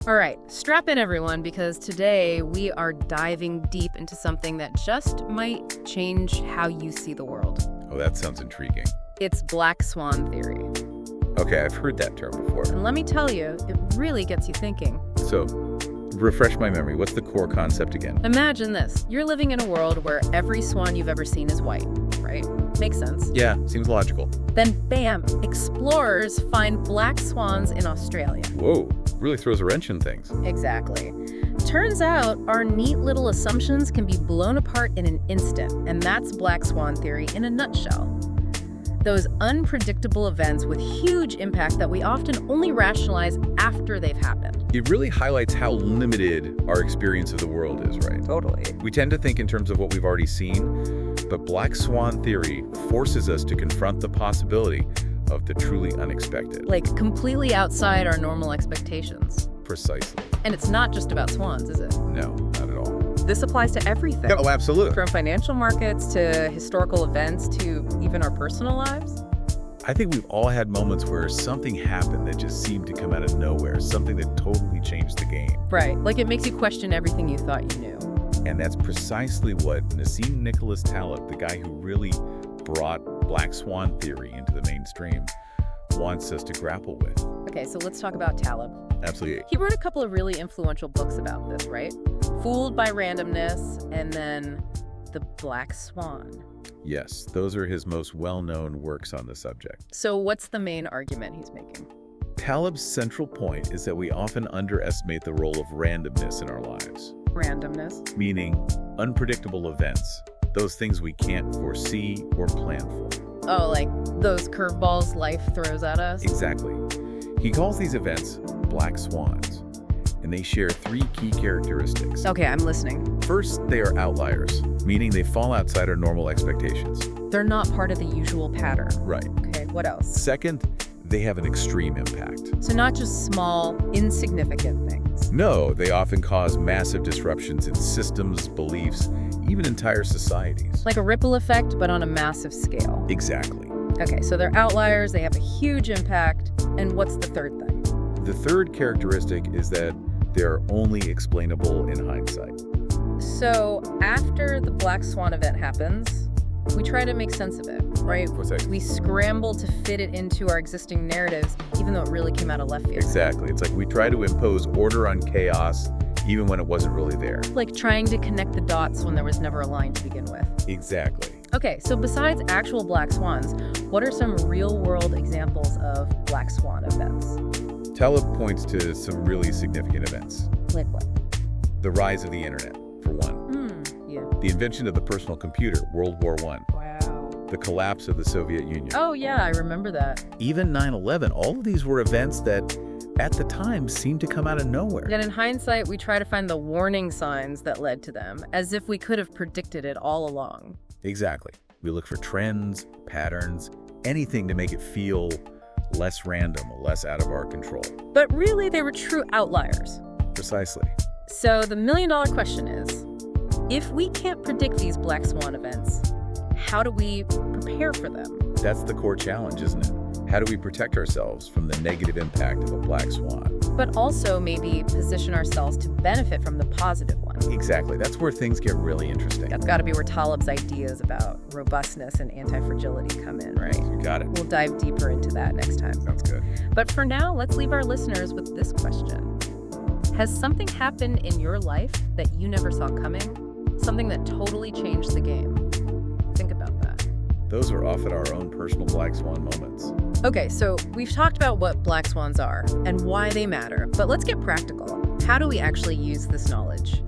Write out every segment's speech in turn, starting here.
All right, strap in everyone, because today we are diving deep into something that just might change how you see the world. Oh, that sounds intriguing. It's Black Swan Theory. Okay, I've heard that term before. And let me tell you, it really gets you thinking. So, refresh my memory. What's the core concept again? Imagine this. You're living in a world where every swan you've ever seen is white, right? Makes sense. Yeah, seems logical. Then bam, explorers find black swans in Australia. Whoa, really throws a wrench in things. Exactly. Turns out our neat little assumptions can be blown apart in an instant, and that's Black Swan Theory in a nutshell. Those unpredictable events with huge impact that we often only rationalize after they've happened. It really highlights how limited our experience of the world is, right? Totally. We tend to think in terms of what we've already seen, but Black Swan Theory forces us to confront the possibility of the truly unexpected. Like completely outside our normal expectations. Precisely. And it's not just about swans, is it? No, not at all. This applies to everything. Oh, absolutely. From financial markets to historical events to even our personal lives. I think we've all had moments where something happened that just seemed to come out of nowhere, something that totally changed the game. Right, like it makes you question everything you thought you knew. And that's precisely what Nassim Nicholas Taleb, the guy who really brought Black Swan Theory into the mainstream, wants us to grapple with. Okay, so let's talk about Taleb. Absolutely. He wrote a couple of really influential books about this, right? Fooled by Randomness, and then The Black Swan. Yes, those are his most well-known works on the subject. So what's the main argument he's making? Taleb's central point is that we often underestimate the role of randomness in our lives. Randomness? Meaning unpredictable events, those things we can't foresee or plan for. Oh, like those curveballs life throws at us? Exactly. He calls these events black swans, and they share three key characteristics. Okay, I'm listening. First, they are outliers, meaning they fall outside our normal expectations. They're not part of the usual pattern. Right. Okay, what else? Second, they have an extreme impact. So not just small, insignificant things. No, they often cause massive disruptions in systems, beliefs, even entire societies. Like a ripple effect, but on a massive scale. Exactly. Okay, so they're outliers, they have a huge impact, and what's the third thing? The third characteristic is that they're only explainable in hindsight. So after the Black Swan event happens, we try to make sense of it, right? What's that? We scramble to fit it into our existing narratives, even though it really came out of left field. Exactly. It's like we try to impose order on chaos, even when it wasn't really there. Like trying to connect the dots when there was never a line to begin with. Exactly. Okay, so besides actual black swans, what are some real-world examples of black swan events? Taleb points to some really significant events. Like what? The rise of the internet, for one. Yeah. The invention of the personal computer, World War I. Wow. The collapse of the Soviet Union. Oh, yeah, I remember that. Even 9/11, all of these were events that, at the time, seemed to come out of nowhere. Yet in hindsight, we try to find the warning signs that led to them, as if we could have predicted it all along. Exactly. We look for trends, patterns, anything to make it feel less random, less out of our control. But really, they were true outliers. Precisely. So the million-dollar question is, if we can't predict these black swan events, how do we prepare for them? That's the core challenge, isn't it? How do we protect ourselves from the negative impact of a black swan? But also maybe position ourselves to benefit from the positive one. Exactly. That's where things get really interesting. That's got to be where Taleb's ideas about robustness and anti-fragility come in, right? You got it. We'll dive deeper into that next time. Sounds good. But for now, let's leave our listeners with this question. Has something happened in your life that you never saw coming? Something that totally changed the game? Think about that. Those are often our own personal black swan moments. Okay, so we've talked about what black swans are and why they matter, but let's get practical. How do we actually use this knowledge?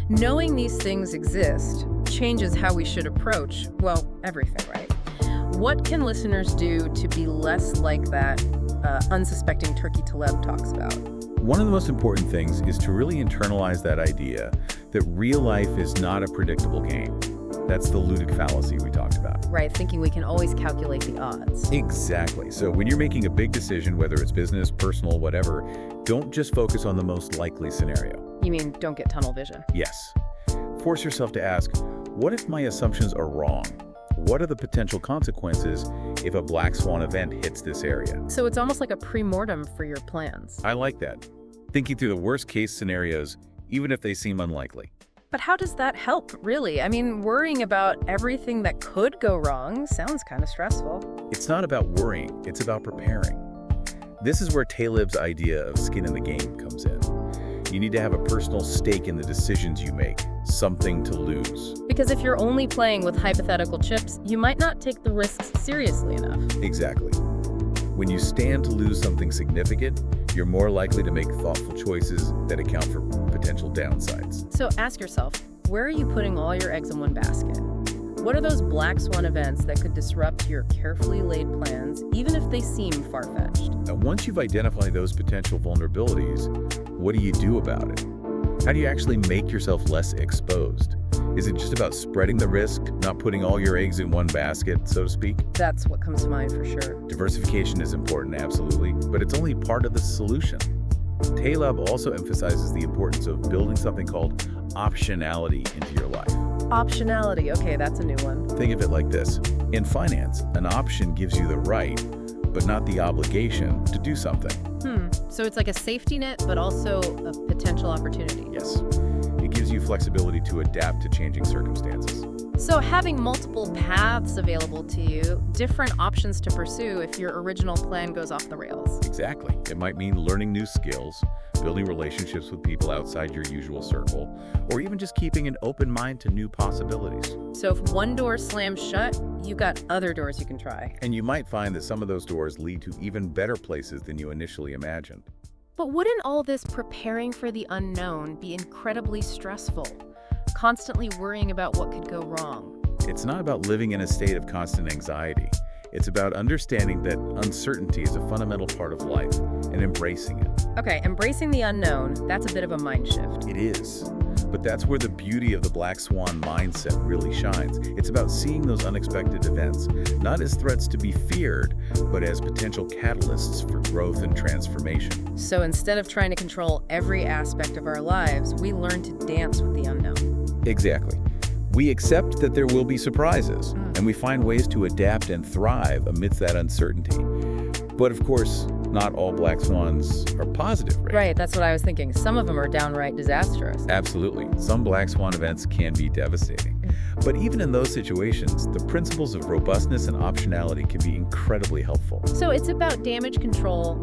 Knowing these things exist changes how we should approach, well, everything, right? What can listeners do to be less like that unsuspecting turkey Taleb talks about? One of the most important things is to really internalize that idea that real life is not a predictable game. That's the ludic fallacy we talked about. Right, thinking we can always calculate the odds. Exactly. So when you're making a big decision, whether it's business, personal, whatever, don't just focus on the most likely scenario. You mean don't get tunnel vision? Yes. Force yourself to ask, what if my assumptions are wrong? What are the potential consequences if a black swan event hits this area? So it's almost like a pre-mortem for your plans. I like that. thinking through the worst-case scenarios, even if they seem unlikely. But how does that help, really? I mean, worrying about everything that could go wrong sounds kind of stressful. It's not about worrying, it's about preparing. This is where Taleb's idea of skin in the game comes in. You need to have a personal stake in the decisions you make, something to lose. Because if you're only playing with hypothetical chips, you might not take the risks seriously enough. Exactly. When you stand to lose something significant, you're more likely to make thoughtful choices that account for potential downsides. So ask yourself, where are you putting all your eggs in one basket? What are those black swan events that could disrupt your carefully laid plans, even if they seem far-fetched? Now, once you've identified those potential vulnerabilities, what do you do about it? How do you actually make yourself less exposed? Is it just about spreading the risk, not putting all your eggs in one basket, so to speak? That's what comes to mind for sure. Diversification is important, absolutely, but it's only part of the solution. Taleb also emphasizes the importance of building something called optionality into your life. Optionality, okay, that's a new one. Think of it like this. In finance, an option gives you the right, but not the obligation to do something. So it's like a safety net, but also a potential opportunity. Yes. It gives you flexibility to adapt to changing circumstances. So having multiple paths available to you, different options to pursue if your original plan goes off the rails. Exactly. It might mean learning new skills, building relationships with people outside your usual circle, or even just keeping an open mind to new possibilities. So if one door slams shut, you've got other doors you can try. And you might find that some of those doors lead to even better places than you initially imagined. But wouldn't all this preparing for the unknown be incredibly stressful? Constantly worrying about what could go wrong. It's not about living in a state of constant anxiety. It's about understanding that uncertainty is a fundamental part of life and embracing it. Okay, embracing the unknown, that's a bit of a mind shift. It is. But that's where the beauty of the Black Swan mindset really shines. It's about seeing those unexpected events, not as threats to be feared, but as potential catalysts for growth and transformation. So instead of trying to control every aspect of our lives, we learn to dance with the unknown. Exactly. We accept that there will be surprises, and we find ways to adapt and thrive amidst that uncertainty. But of course, not all black swans are positive, right? Right, that's what I was thinking. Some of them are downright disastrous. Absolutely. Some black swan events can be devastating. But even in those situations, the principles of robustness and optionality can be incredibly helpful. So it's about damage control,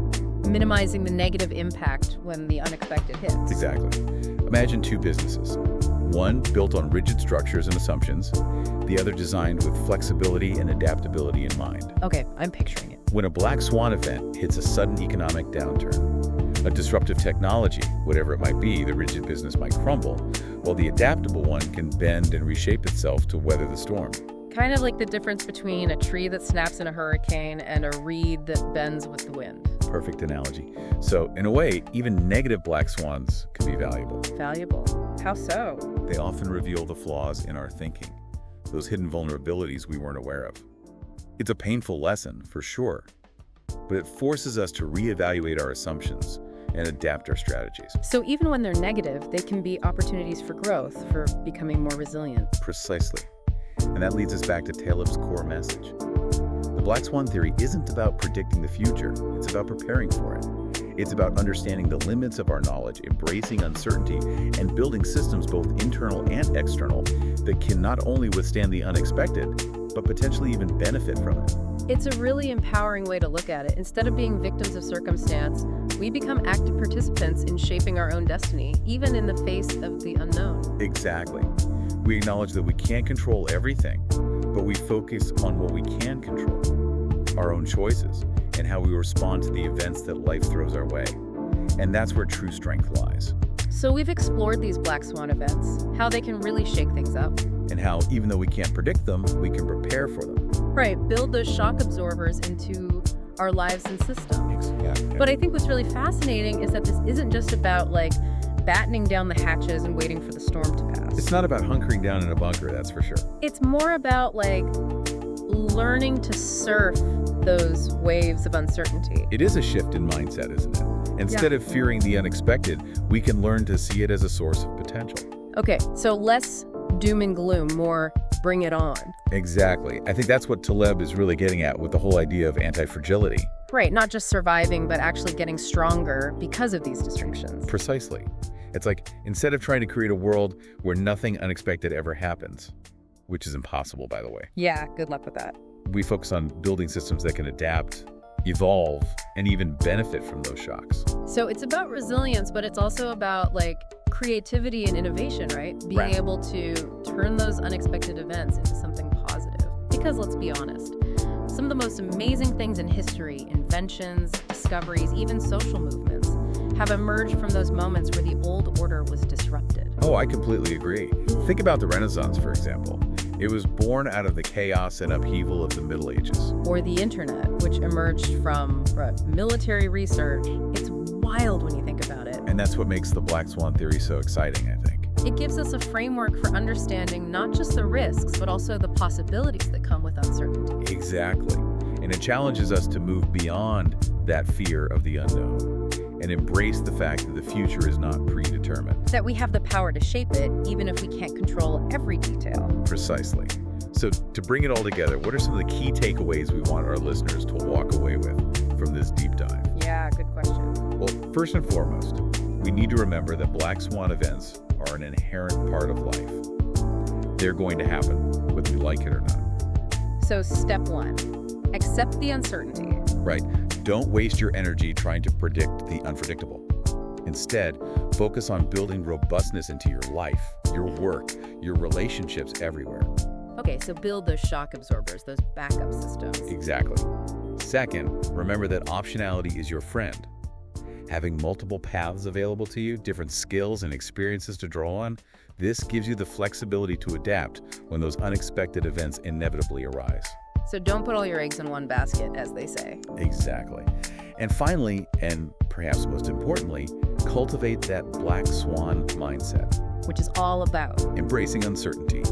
minimizing the negative impact when the unexpected hits. Exactly. Imagine two businesses. One built on rigid structures and assumptions, the other designed with flexibility and adaptability in mind. Okay, I'm picturing it. When a black swan event hits a sudden economic downturn, a disruptive technology, whatever it might be, the rigid business might crumble, while the adaptable one can bend and reshape itself to weather the storm. Kind of like the difference between a tree that snaps in a hurricane and a reed that bends with the wind. Perfect analogy. So, in a way, even negative black swans can be valuable. Valuable? How so? They often reveal the flaws in our thinking, those hidden vulnerabilities we weren't aware of. It's a painful lesson, for sure, but it forces us to reevaluate our assumptions and adapt our strategies. So even when they're negative, they can be opportunities for growth, for becoming more resilient. Precisely. And that leads us back to Taleb's core message. The Black Swan Theory isn't about predicting the future, it's about preparing for it. It's about understanding the limits of our knowledge, embracing uncertainty, and building systems both internal and external that can not only withstand the unexpected, but potentially even benefit from it. It's a really empowering way to look at it. Instead of being victims of circumstance, we become active participants in shaping our own destiny, even in the face of the unknown. Exactly. We acknowledge that we can't control everything, but we focus on what we can control, our own choices, and how we respond to the events that life throws our way. And that's where true strength lies. So we've explored these black swan events, how they can really shake things up. And how, even though we can't predict them, we can prepare for them. Right, build those shock absorbers into our lives and systems. Yeah. But I think what's really fascinating is that this isn't just about, like, battening down the hatches and waiting for the storm to pass. It's not about hunkering down in a bunker, that's for sure. It's more about, like, learning to surf those waves of uncertainty. It is a shift in mindset, isn't it? Instead of fearing the unexpected, we can learn to see it as a source of potential. Okay, so less doom and gloom, more bring it on. Exactly. I think that's what Taleb is really getting at with the whole idea of anti-fragility. Right, not just surviving, but actually getting stronger because of these distractions. Precisely. It's like, instead of trying to create a world where nothing unexpected ever happens, which is impossible, by the way, Yeah, good luck with that. we focus on building systems that can adapt, evolve, and even benefit from those shocks. So it's about resilience, but it's also about creativity and innovation, right? Being Right. able to turn those unexpected events into something positive. Because let's be honest, some of the most amazing things in history, inventions, discoveries, even social movements, have emerged from those moments where the old order was disrupted. Oh, I completely agree. Think about the Renaissance, for example. It was born out of the chaos and upheaval of the Middle Ages. Or the internet, which emerged from military research. It's wild when you think about it. And that's what makes the Black Swan Theory so exciting, I think. It gives us a framework for understanding not just the risks, but also the possibilities that come with uncertainty. Exactly. And it challenges us to move beyond that fear of the unknown and embrace the fact that the future is not predetermined. That we have the power to shape it, even if we can't control every detail. Precisely. So to bring it all together, what are some of the key takeaways we want our listeners to walk away with from this deep dive? Yeah, good question. Well, first and foremost, we need to remember that black swan events are an inherent part of life. They're going to happen, whether we like it or not. So step one, accept the uncertainty. Right. Don't waste your energy trying to predict the unpredictable. Instead, focus on building robustness into your life, your work, your relationships everywhere. Okay, so build those shock absorbers, those backup systems. Exactly. Second, remember that optionality is your friend. Having multiple paths available to you, different skills and experiences to draw on, this gives you the flexibility to adapt when those unexpected events inevitably arise. So don't put all your eggs in one basket, as they say. Exactly. And finally, and perhaps most importantly, cultivate that black swan mindset. Which is all about Embracing uncertainty,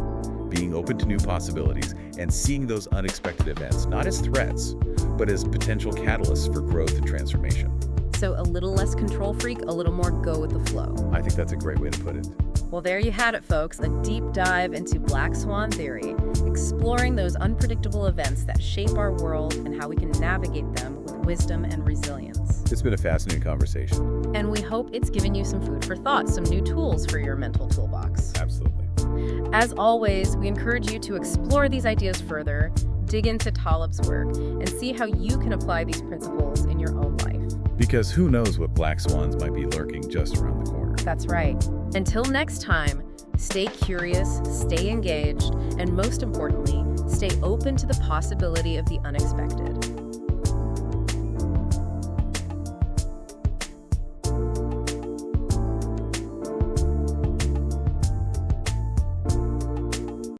being open to new possibilities, and seeing those unexpected events not as threats, but as potential catalysts for growth and transformation. So a little less control freak, a little more go with the flow. I think that's a great way to put it. Well, there you had it, folks. A deep dive into Black Swan Theory, exploring those unpredictable events that shape our world and how we can navigate them with wisdom and resilience. It's been a fascinating conversation. And we hope it's given you some food for thought, some new tools for your mental toolbox. Absolutely. As always, we encourage you to explore these ideas further, dig into Taleb's work, and see how you can apply these principles in your own life. Because who knows what black swans might be lurking just around the corner. That's right. Until next time, stay curious, stay engaged, and most importantly, stay open to the possibility of the unexpected.